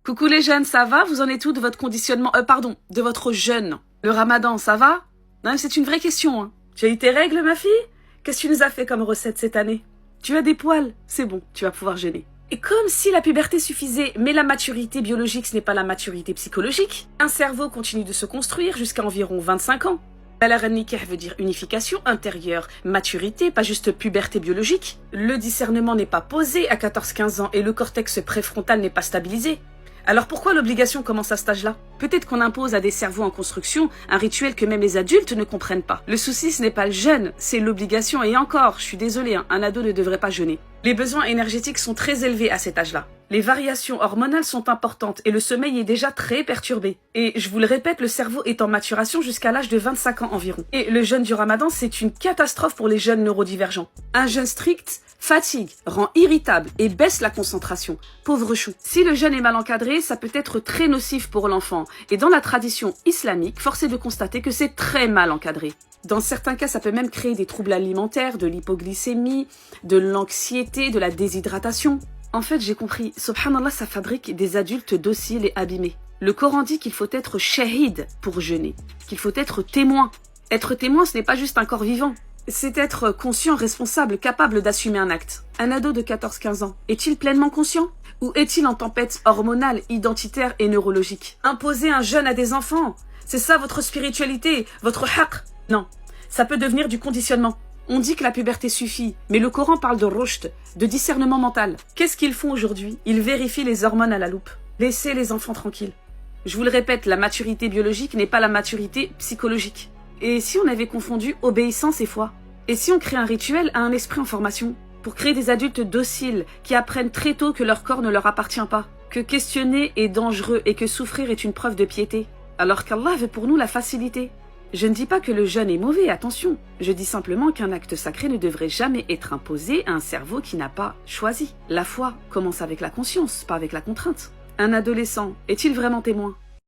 Coucou les jeunes, ça va? Vous en êtes où de votre conditionnement, de votre jeûne? Le ramadan, ça va? Non, c'est une vraie question, hein. Tu as eu tes règles, ma fille? Qu'est-ce que tu nous as fait comme recette cette année? Tu as des poils? C'est bon, tu vas pouvoir jeûner. Et comme si la puberté suffisait, mais la maturité biologique, ce n'est pas la maturité psychologique. Un cerveau continue de se construire jusqu'à environ 25 ans. Al-Nikah veut dire unification intérieure, maturité, pas juste puberté biologique. Le discernement n'est pas posé à 14-15 ans et le cortex préfrontal n'est pas stabilisé. Alors pourquoi l'obligation commence à cet âge-là? Peut-être qu'on impose à des cerveaux en construction un rituel que même les adultes ne comprennent pas. Le souci, ce n'est pas le jeûne, c'est l'obligation. Et encore, je suis désolée, un ado ne devrait pas jeûner. Les besoins énergétiques sont très élevés à cet âge-là. Les variations hormonales sont importantes et le sommeil est déjà très perturbé. Et je vous le répète, le cerveau est en maturation jusqu'à l'âge de 25 ans environ. Et le jeûne du ramadan, c'est une catastrophe pour les jeunes neurodivergents. Un jeûne strict fatigue, rend irritable et baisse la concentration. Pauvre chou. Si le jeûne est mal encadré, ça peut être très nocif pour l'enfant. Et dans la tradition islamique, force est de constater que c'est très mal encadré. Dans certains cas, ça peut même créer des troubles alimentaires, de l'hypoglycémie, de l'anxiété, de la déshydratation. En fait, j'ai compris, subhanallah, ça fabrique des adultes dociles et abîmés. Le Coran dit qu'il faut être shahid pour jeûner, qu'il faut être témoin. Être témoin, ce n'est pas juste un corps vivant. C'est être conscient, responsable, capable d'assumer un acte. Un ado de 14-15 ans, est-il pleinement conscient? Ou est-il en tempête hormonale, identitaire et neurologique? Imposer un jeûne à des enfants, c'est ça votre spiritualité, votre haqq? Non, ça peut devenir du conditionnement. On dit que la puberté suffit, mais le Coran parle de rushd, de discernement mental. Qu'est-ce qu'ils font aujourd'hui? Ils vérifient les hormones à la loupe. Laissez les enfants tranquilles. Je vous le répète, la maturité biologique n'est pas la maturité psychologique. Et si on avait confondu obéissance et foi? Et si on crée un rituel à un esprit en formation? Pour créer des adultes dociles qui apprennent très tôt que leur corps ne leur appartient pas, que questionner est dangereux et que souffrir est une preuve de piété, alors qu'Allah veut pour nous la facilité. Je ne dis pas que le jeûne est mauvais, attention. Je dis simplement qu'un acte sacré ne devrait jamais être imposé à un cerveau qui n'a pas choisi. La foi commence avec la conscience, pas avec la contrainte. Un adolescent est-il vraiment témoin?